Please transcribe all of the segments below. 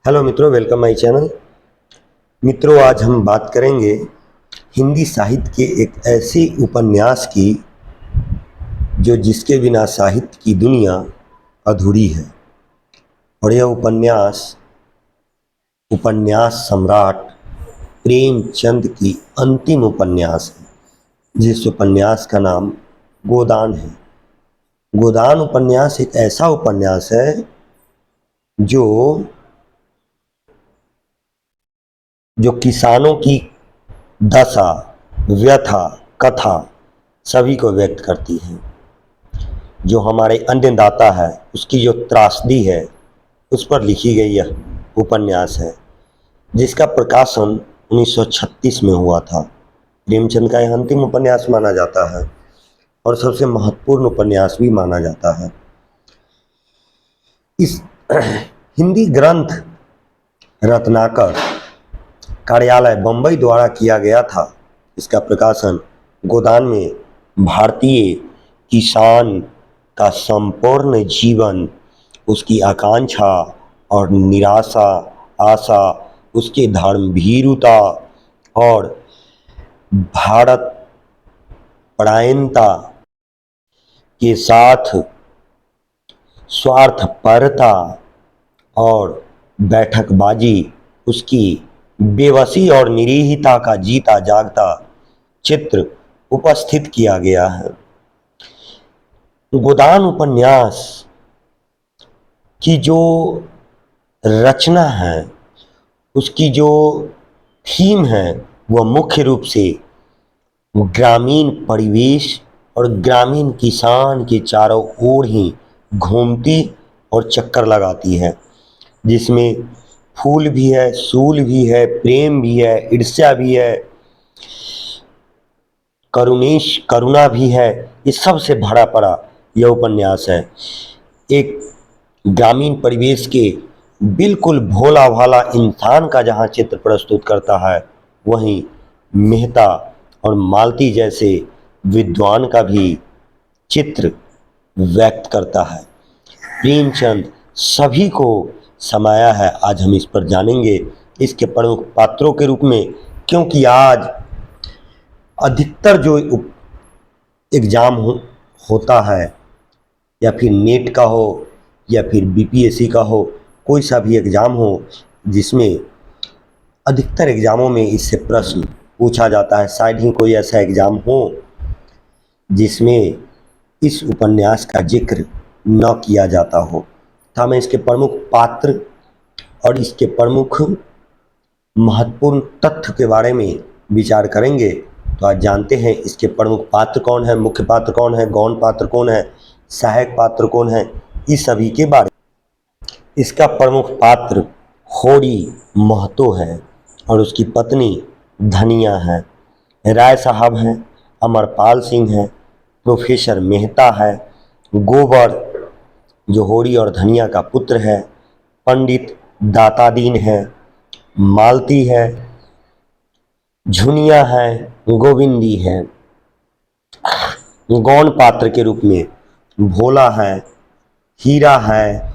Hello मित्रों, welcome my channel. मित्रों, आज हम बात करेंगे हिंदी साहित्य के एक ऐसे उपन्यास की जो जिसके बिना साहित्य की दुनिया अधूरी है। और यह उपन्यास उपन्यास सम्राट प्रेमचंद की अंतिम उपन्यास है, जिस उपन्यास का नाम गोदान है। गोदान उपन्यास एक ऐसा उपन्यास है जो जो किसानों की दशा, व्यथा, कथा सभी को व्यक्त करती है। जो हमारे अन्नदाता है उसकी जो त्रासदी है उस पर लिखी गई यह उपन्यास है, जिसका प्रकाशन 1936 में हुआ था। प्रेमचंद का यह अंतिम उपन्यास माना जाता है और सबसे महत्वपूर्ण उपन्यास भी माना जाता है। इस हिंदी ग्रंथ रत्नाकर कार्यालय बम्बई द्वारा किया गया था। इसका प्रकाशन गोदान में भारतीय किसान का संपूर्ण जीवन, उसकी आकांक्षा और निराशा, आशा, उसके धर्मभीरुता और भारत परायणता के साथ स्वार्थपरता और बैठकबाजी, उसकी बेबसी और निरीहता का जीता जागता चित्र उपस्थित किया गया है। गोदान उपन्यास की जो रचना है, उसकी जो थीम है, वह मुख्य रूप से ग्रामीण परिवेश और ग्रामीण किसान के चारों ओर ही घूमती और चक्कर लगाती है, जिसमें फूल भी है, सूल भी है, प्रेम भी है, ईर्ष्या भी है, करुणा भी है। इस सब से भरा पड़ा यह उपन्यास है। एक ग्रामीण परिवेश के बिल्कुल भोला भाला इंसान का जहाँ चित्र प्रस्तुत करता है, वहीं मेहता और मालती जैसे विद्वान का भी चित्र व्यक्त करता है। प्रेमचंद सभी को समाया है। आज हम इस पर जानेंगे इसके प्रमुख पात्रों के रूप में, क्योंकि आज अधिकतर जो एग्ज़ाम होता है, या फिर नेट का हो या फिर बीपीएससी का हो, कोई सा भी एग्ज़ाम हो, जिसमें अधिकतर एग्ज़ामों में इससे प्रश्न पूछा जाता है। शायद ही कोई ऐसा एग्ज़ाम हो जिसमें इस उपन्यास का जिक्र न किया जाता हो। तो हमें इसके प्रमुख पात्र और इसके प्रमुख महत्वपूर्ण तथ्य के बारे में विचार करेंगे। तो आज जानते हैं इसके प्रमुख पात्र कौन है, मुख्य पात्र कौन है, गौण पात्र कौन है, सहायक पात्र कौन है, इस सभी के बारे में। इसका प्रमुख पात्र होरी महतो है और उसकी पत्नी धनिया है। राय साहब हैं, अमरपाल सिंह है, प्रोफेसर मेहता है, गोबर जो होरी और धनिया का पुत्र है, पंडित दातादीन है, मालती है, झुनिया है, गोविंदी है। गौण पात्र के रूप में भोला है, हीरा है,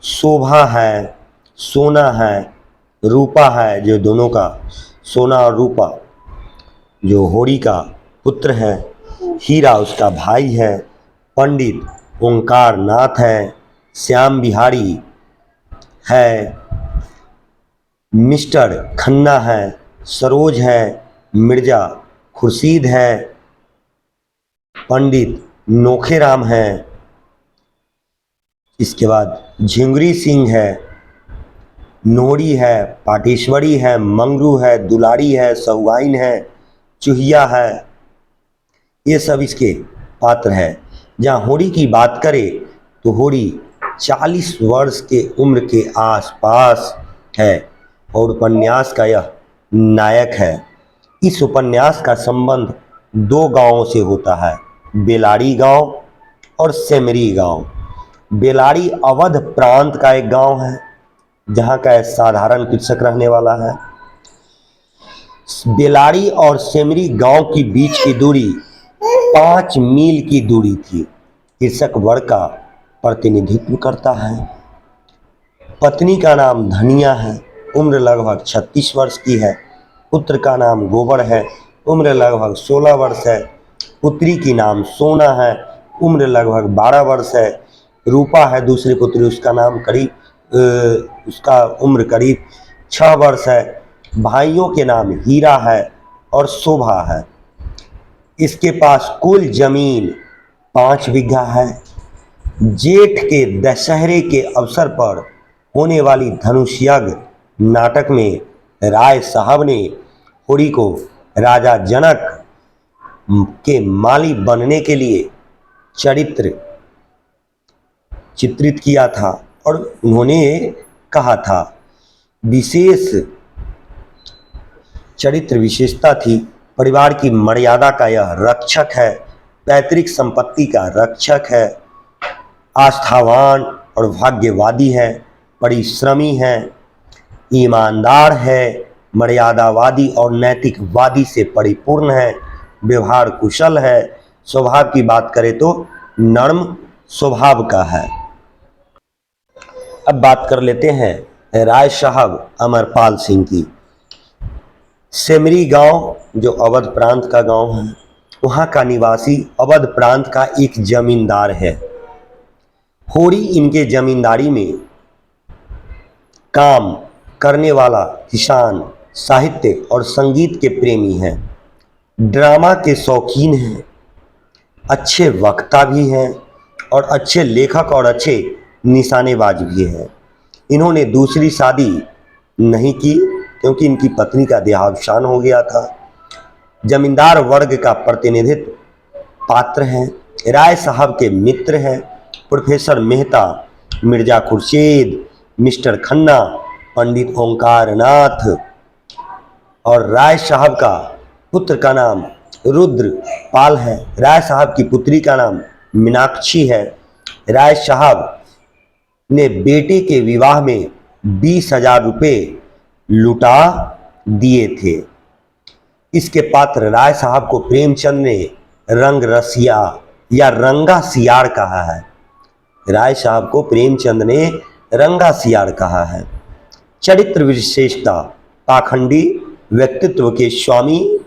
शोभा है, सोना है, रूपा है, जो दोनों का सोना और रूपा जो होरी का पुत्र है, हीरा उसका भाई है, पंडित ओंकार नाथ है, श्याम बिहारी है, मिस्टर खन्ना है, सरोज है, मिर्जा खुर्शीद है, पंडित नोखेराम है। इसके बाद झिंगुरी सिंह है, नोरी है, पाटेश्वरी है, मंगरू है, दुलारी है, सहुआइन है, चुहिया है। ये सब इसके पात्र है। जहाँ होरी की बात करें तो होरी 40 वर्ष के उम्र के आसपास है और उपन्यास का यह नायक है। इस उपन्यास का संबंध दो गांवों से होता है, बेलाड़ी गांव और सेमरी गांव। बेलाड़ी अवध प्रांत का एक गांव है, जहां का एक साधारण कृषक रहने वाला है। बेलाड़ी और सेमरी गांव के बीच की दूरी 5 मील की दूरी थी। कृषक वर्ग का प्रतिनिधित्व करता है पत्नी का नाम धनिया है, उम्र लगभग 36 वर्ष की है। पुत्र का नाम गोबर है, उम्र लगभग 16 वर्ष है। पुत्री की नाम सोना है, उम्र लगभग 12 वर्ष है। रूपा है दूसरी पुत्री, उसका उम्र करीब 6 वर्ष है। भाइयों के नाम हीरा है और शोभा है। इसके पास कुल जमीन 5 बीघा है। जेठ के दशहरे के अवसर पर होने वाली धनुष यज्ञ नाटक में राय साहब ने होरी को राजा जनक के माली बनने के लिए चरित्र चित्रित किया था और उन्होंने कहा था, विशेष चरित्र विशेषता थी, परिवार की मर्यादा का यह रक्षक है, पैतृक संपत्ति का रक्षक है, आस्थावान और भाग्यवादी है, परिश्रमी है, ईमानदार है, मर्यादावादी और नैतिकवादी से परिपूर्ण है, व्यवहार कुशल है, स्वभाव की बात करें तो नर्म स्वभाव का है। अब बात कर लेते हैं राय साहब अमरपाल सिंह की। सेमरी गांव जो अवध प्रांत का गांव है, वहाँ का निवासी अवध प्रांत का एक जमींदार है। होरी इनके जमींदारी में काम करने वाला किसान, साहित्य और संगीत के प्रेमी हैं, ड्रामा के शौकीन हैं, अच्छे वक्ता भी हैं और अच्छे लेखक और अच्छे निशानेबाज भी हैं। इन्होंने दूसरी शादी नहीं की क्योंकि इनकी पत्नी का देहावसान हो गया था। जमींदार वर्ग का प्रतिनिधित्व पात्र हैं। राय साहब के मित्र हैं प्रोफेसर मेहता, मिर्जा खुर्शीद, मिस्टर खन्ना, पंडित ओंकार नाथ। और राय साहब का पुत्र का नाम रुद्र पाल है। राय साहब की पुत्री का नाम मीनाक्षी है। राय साहब ने बेटे के विवाह में 20,000 रुपये लुटा दिए थे। इसके पात्र राय साहब को प्रेमचंद ने रंग रसिया या रंगा सियार कहा है। राय साहब को प्रेमचंद ने रंगा सियार कहा है। चरित्र विशेषता, पाखंडी व्यक्तित्व के स्वामी,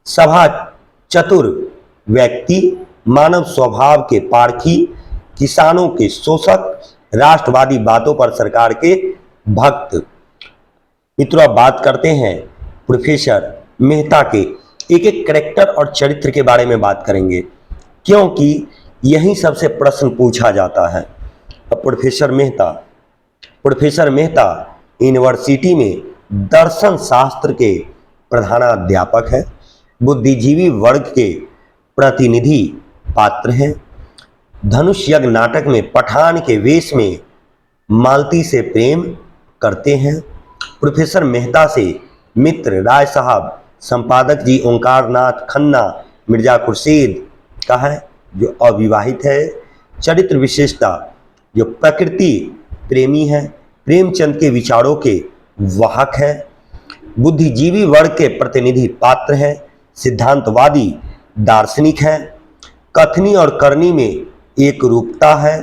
सभा चतुर व्यक्ति, मानव स्वभाव के पारखी, किसानों के शोषक, राष्ट्रवादी बातों पर सरकार के भक्त। मित्रों, अब बात करते हैं प्रोफेसर मेहता के। एक एक कैरेक्टर और चरित्र के बारे में बात करेंगे क्योंकि यही सबसे प्रश्न पूछा जाता है। अब प्रोफेसर मेहता यूनिवर्सिटी में दर्शन शास्त्र के प्रधानाध्यापक है। बुद्धिजीवी वर्ग के प्रतिनिधि पात्र हैं। धनुष यज्ञ नाटक में पठान के वेश में मालती से प्रेम करते हैं। प्रोफेसर मेहता से मित्र राय साहब संपादक जी ओंकार नाथ खन्ना, मिर्जा खुर्शीद का है जो अविवाहित है। चरित्र विशेषता, जो प्रकृति प्रेमी है, प्रेमचंद के विचारों के वाहक है। बुद्धिजीवी वर्ग के प्रतिनिधि पात्र है, सिद्धांतवादी दार्शनिक है। कथनी और करनी में एक रूपता है,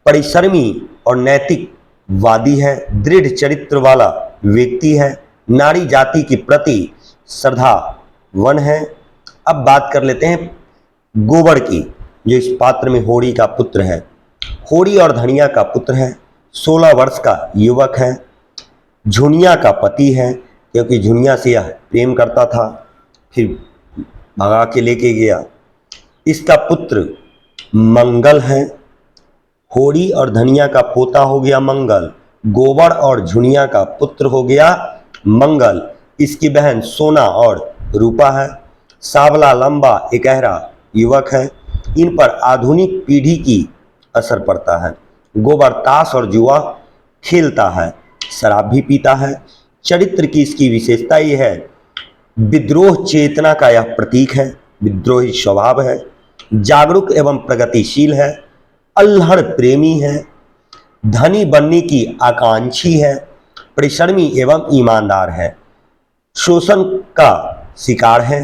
परिश्रमी और नैतिकवादी है, दृढ़ चरित्र वाला व्यक्ति है, नारी जाति की प्रति श्रद्धावान है। अब बात कर लेते हैं गोबर की, जो इस पात्र में होरी का पुत्र है। होरी और धनिया का पुत्र है, 16 वर्ष का युवक है, झुनिया का पति है क्योंकि झुनिया से यह प्रेम करता था, फिर भगा के लेके गया। इसका पुत्र मंगल है। होरी और धनिया का पोता हो गया मंगल, गोबर और झुनिया का पुत्र हो गया मंगल। इसकी बहन सोना और रूपा है। सावला लंबा एकहरा युवक है। इन पर आधुनिक पीढ़ी की असर पड़ता है। गोबर ताश और जुआ खेलता है, शराब भी पीता है। चरित्र की इसकी विशेषता ये है, विद्रोह चेतना का यह प्रतीक है, विद्रोही स्वभाव है, जागरूक एवं प्रगतिशील है, अल्हड़ प्रेमी है, धनी बनने की आकांक्षी है, परिश्रमी एवं ईमानदार है, शोषण का शिकार है,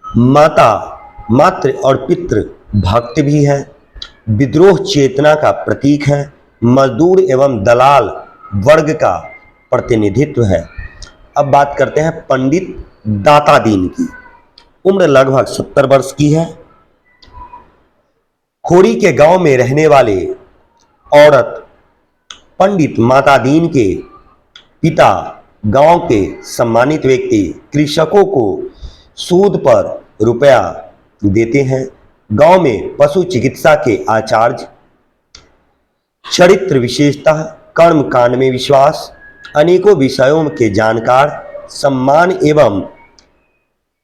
माता मातृ और पितृ भक्त भी है, विद्रोह चेतना का प्रतीक है, मजदूर एवं दलाल वर्ग का प्रतिनिधित्व है। अब बात करते हैं पंडित दाता दीन की। उम्र लगभग 70 वर्ष की है। होरी के गांव में रहने वाले औरत पंडित माता दीन के पिता गांव के सम्मानित व्यक्ति कृषकों को सूद पर रुपया देते हैं। गांव में पशु चिकित्सा के आचार्य, चरित्र विशेषता, कर्म कांड में विश्वास, अनेकों विषयों के जानकार, सम्मान एवं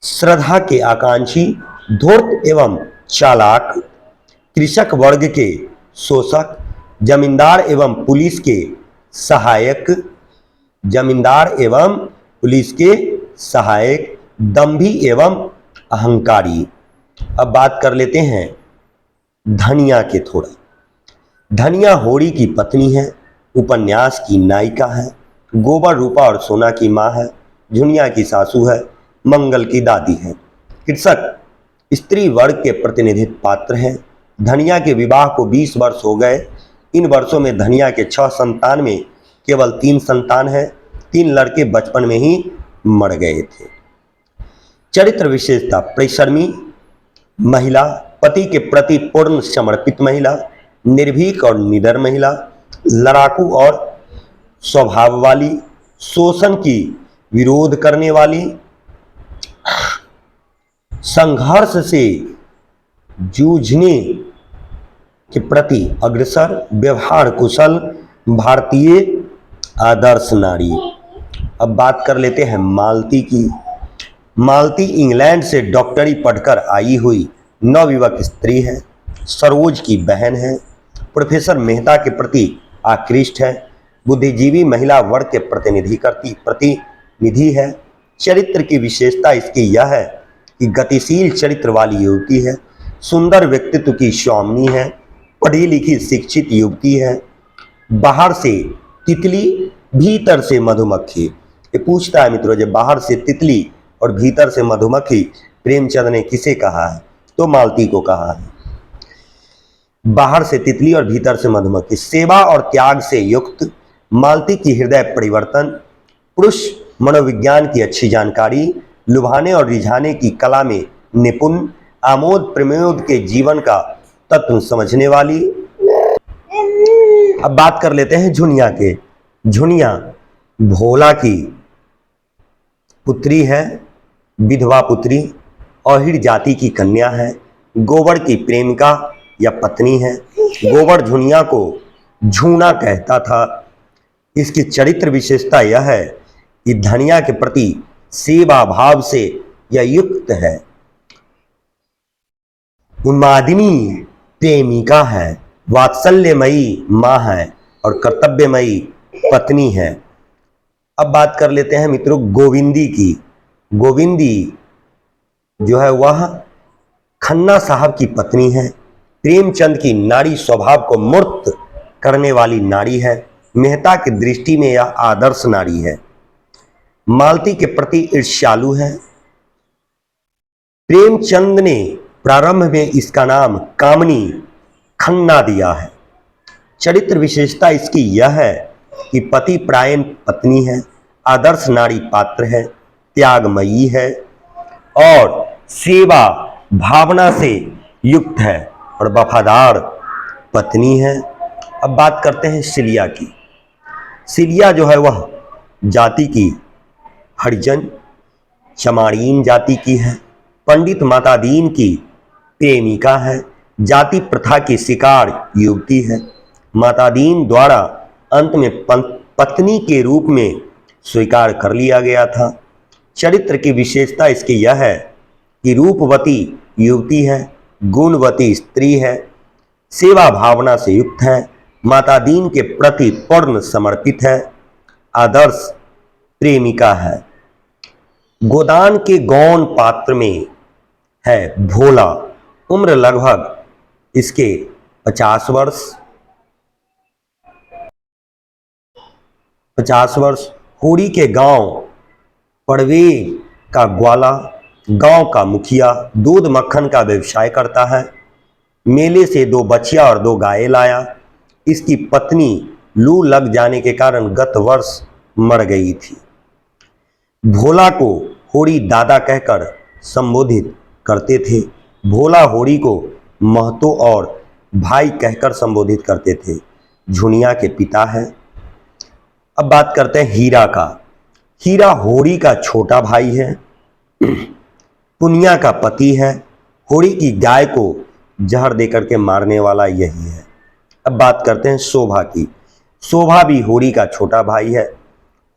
श्रद्धा के आकांक्षी, धूर्त एवं चालाक, कृषक वर्ग के शोषक, जमींदार एवं पुलिस के सहायक, दंभी एवं अहंकारी। अब बात कर लेते हैं धनिया के थोड़ा। धनिया होरी की पत्नी है, उपन्यास की नायिका है, गोबर, रूपा और सोना की माँ है, झुनिया की सासू है, मंगल की दादी है। कृषक स्त्री वर्ग के प्रतिनिधित्व पात्र हैं। धनिया के विवाह को 20 वर्ष हो गए। इन वर्षों में धनिया के 6 संतान में केवल 3 संतान हैं। 3 लड़के बचपन में ही मर गए थे। चरित्र विशेषता, परिश्रमी महिला, पति के प्रति पूर्ण समर्पित महिला, निर्भीक और निडर महिला, लड़ाकू और स्वभाव वाली, शोषण की विरोध करने वाली, संघर्ष से जूझने के प्रति अग्रसर, व्यवहार कुशल, भारतीय आदर्श नारी। अब बात कर लेते हैं मालती की। मालती इंग्लैंड से डॉक्टरी पढ़कर आई हुई नवयुवक स्त्री है, सरोज की बहन है, प्रोफेसर मेहता के प्रति आकृष्ट है, बुद्धिजीवी महिला वर्ग के प्रतिनिधि है। चरित्र की विशेषता इसकी यह है कि गतिशील चरित्र वाली युवती है, सुंदर व्यक्तित्व की स्वामिनी है, पढ़ी लिखी शिक्षित युवती है, बाहर से तितली भीतर से मधुमक्खी। ये पूछता है मित्रों, जब बाहर से तितली और भीतर से मधुमक्खी प्रेमचंद ने किसे कहा है? तो मालती को कहा है। बाहर से तितली और भीतर से मधुमक्खी। सेवा और त्याग से युक्त मालती की हृदय परिवर्तन, पुरुष मनोविज्ञान की अच्छी जानकारी, लुभाने और रिझाने की कला में निपुण, आमोद प्रमोद के जीवन का तत्व समझने वाली। अब बात कर लेते हैं झुनिया के। झुनिया भोला की पुत्री है, विधवा पुत्री, अहिर जाति की कन्या है, गोबर की प्रेमिका या पत्नी है। गोबर झुनिया को झूना कहता था। इसकी चरित्र विशेषता यह है कि धनिया के प्रति सेवा भाव से यह युक्त है, उन्मादिनी प्रेमिका है, वात्सल्यमयी माँ है और कर्तव्यमयी पत्नी है। अब बात कर लेते हैं मित्रों गोविंदी की। गोविंदी जो है वह खन्ना साहब की पत्नी है, प्रेमचंद की नारी स्वभाव को मूर्त करने वाली नारी है, मेहता की दृष्टि में यह आदर्श नारी है, मालती के प्रति ईर्ष्यालु है। प्रेमचंद ने प्रारंभ में इसका नाम कामनी खन्ना दिया है। चरित्र विशेषता इसकी यह है कि पति परायण पत्नी है, आदर्श नारी पात्र है, त्यागमयी है और सेवा भावना से युक्त है और वफादार पत्नी है। अब बात करते हैं सिलिया की। सिलिया जो है वह जाति की हरिजन चमाड़ीन जाति की है, पंडित माता दीन की प्रेमिका है, जाति प्रथा की शिकार युवती है, माता दीन द्वारा अंत में पत्नी के रूप में स्वीकार कर लिया गया था। चरित्र की विशेषता इसकी यह है कि रूपवती युवती है, गुणवती स्त्री है, सेवा भावना से युक्त है, माता दीन के प्रति पूर्ण समर्पित है, आदर्श प्रेमिका है। गोदान के गौण पात्र में है भोला। उम्र लगभग इसके 50 वर्ष। होरी के गांव पड़वे का ग्वाला, गांव का मुखिया, दूध मक्खन का व्यवसाय करता है। मेले से 2 बछिया और 2 गायें लाया। इसकी पत्नी लू लग जाने के कारण गत वर्ष मर गई थी। भोला को होरी दादा कहकर संबोधित करते थे। भोला होरी को महतो और भाई कहकर संबोधित करते थे। झुनिया के पिता है। अब बात करते हैं हीरा का। हीरा होरी का छोटा भाई है। पुनिया का पति है। होरी की गाय को जहर देकर के मारने वाला यही है। अब बात करते हैं शोभा की। शोभा भी होरी का छोटा भाई है।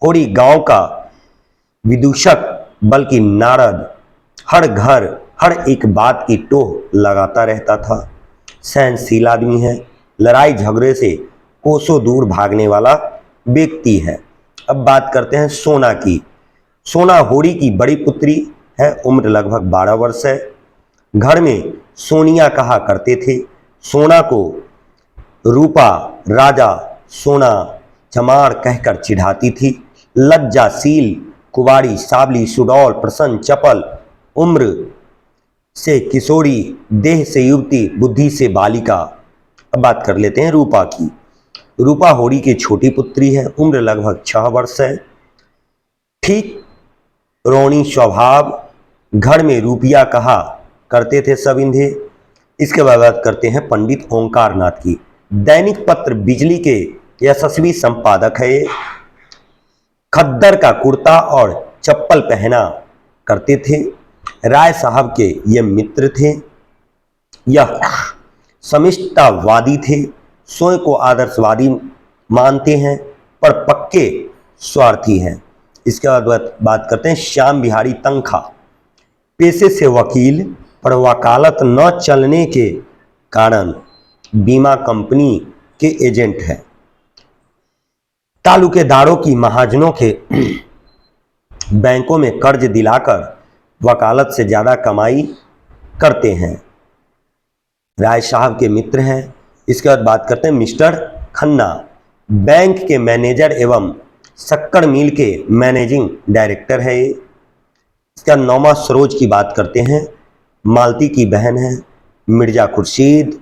होरी गांव का विदूषक बल्कि नारद, हर घर हर एक बात की टोह लगाता रहता था। सहनशील आदमी है। लड़ाई झगड़े से कोसों दूर भागने वाला व्यक्ति है। अब बात करते हैं सोना की। सोना होरी की बड़ी पुत्री है। उम्र लगभग 12 वर्ष है। घर में सोनिया कहा करते थे। सोना को रूपा, राजा, सोना, चमार कहकर चिढ़ाती थी। लज्जाशील, कुवारी, सावली, सुडौल, प्रसन्न, चपल, उम्र से किशोरी, देह से युवती, बुद्धि से बालिका। अब बात कर लेते हैं रूपा की। रूपा होरी की छोटी पुत्री है। उम्र लगभग 6 वर्ष है। ठीक रोनी स्वभाव, घर में रुपया कहा करते थे सब इन्हें। इसके बाद बात करते हैं पंडित ओंकार नाथ की। दैनिक पत्र बिजली के यशस्वी संपादक है। खद्दर का कुर्ता और चप्पल पहना करते थे। राय साहब के ये मित्र थे। यह समिष्टतावादी थे। स्वयं को आदर्शवादी मानते हैं पर पक्के स्वार्थी हैं। इसके बाद बात करते हैं श्याम बिहारी तंखा। पेशे से वकील, पर वकालत न चलने के कारण बीमा कंपनी के एजेंट है। तालुकेदारों की महाजनों के बैंकों में कर्ज दिलाकर वकालत से ज्यादा कमाई करते हैं। राय साहब के मित्र हैं। इसके बाद बात करते हैं मिस्टर खन्ना। बैंक के मैनेजर एवं शक्कर मिल के मैनेजिंग डायरेक्टर है। इसका नौमा सरोज की बात करते हैं। मालती की बहन है। मिर्जा खुर्शीद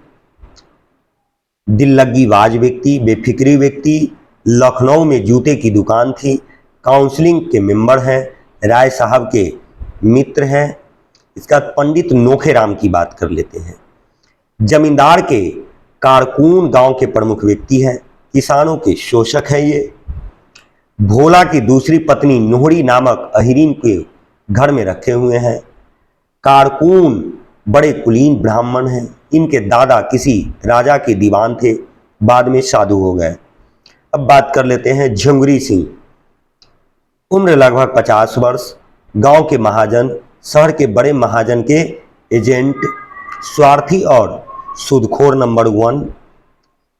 दिल लगी बाज व्यक्ति, बेफिक्री व्यक्ति। लखनऊ में जूते की दुकान थी। काउंसलिंग के मेंबर हैं। राय साहब के मित्र हैं। इसका पंडित नोखेराम की बात कर लेते हैं। जमींदार के कारकुन, गांव के प्रमुख व्यक्ति हैं। किसानों के शोषक है ये। भोला की दूसरी पत्नी नोहरी नामक अहिरीन के घर में रखे हुए हैं। कारकुन बड़े कुलीन ब्राह्मण हैं। इनके दादा किसी राजा के दीवान थे, बाद में साधु हो गए। अब बात कर लेते हैं झुंगरी सिंह। उम्र लगभग 50 वर्ष। गांव के महाजन, शहर के बड़े महाजन के एजेंट, स्वार्थी और सूदखोर नंबर 1।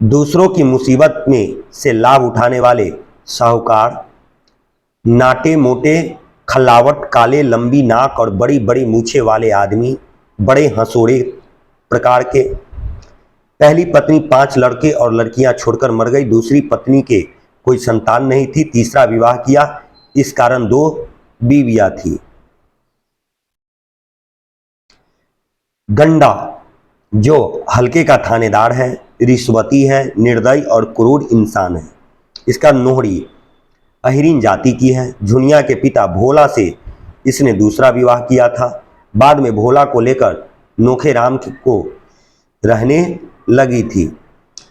दूसरों की मुसीबत में से लाभ उठाने वाले साहूकार। नाटे मोटे, खल्लावट, काले, लंबी नाक और बड़ी बड़ी मूछें वाले आदमी, बड़े हंसोड़े प्रकार के। पहली पत्नी 5 लड़के और लड़कियां छोड़कर मर गई। दूसरी पत्नी के कोई संतान नहीं थी। तीसरा विवाह किया, इस कारण 2 बीवियां थी। गंडा जो हल्के का थानेदार है, रिश्वती है, निर्दयी और क्रूर इंसान है। इसका नोहरी अहिरीन जाति की है। झुनिया के पिता भोला से इसने दूसरा विवाह किया था। बाद में भोला को लेकर नोखेराम को रहने लगी थी।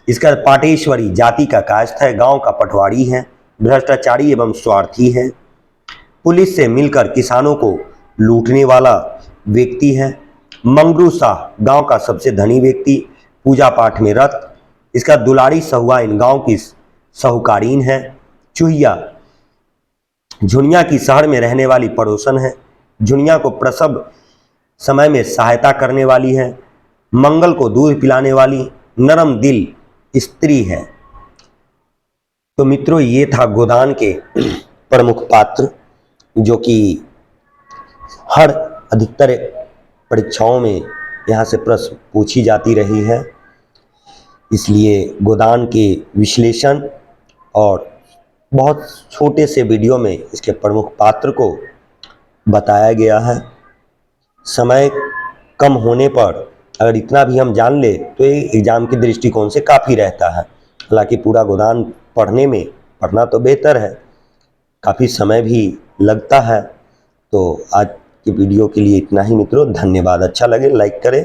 इसका पाटेश्वरी जाति का कायस्थ है। गांव का पटवारी है। भ्रष्टाचारी एवं स्वार्थी है। पुलिस से मिलकर किसानों को लूटने वाला व्यक्ति है। मंगरू शाह गांव का सबसे धनी व्यक्ति, पूजा पाठ में रत। इसका दुलारी सहुआइन गांव की साहूकारीन है। चूहिया झुनिया की शहर में रहने वाली पड़ोसन है। झुनिया को प्रसव समय में सहायता करने वाली है। मंगल को दूध पिलाने वाली नरम दिल स्त्री है। तो मित्रों, ये था गोदान के प्रमुख पात्र जो कि हर अधिकतर परीक्षाओं में यहाँ से प्रश्न पूछी जाती रही है। इसलिए गोदान के विश्लेषण और बहुत छोटे से वीडियो में इसके प्रमुख पात्र को बताया गया है। समय कम होने पर अगर इतना भी हम जान ले तो ये एग्ज़ाम के दृष्टिकोण से काफ़ी रहता है। हालांकि पूरा गोदान पढ़ना तो बेहतर है, काफ़ी समय भी लगता है। तो आज की वीडियो के लिए इतना ही मित्रों, धन्यवाद। अच्छा लगे लाइक करें।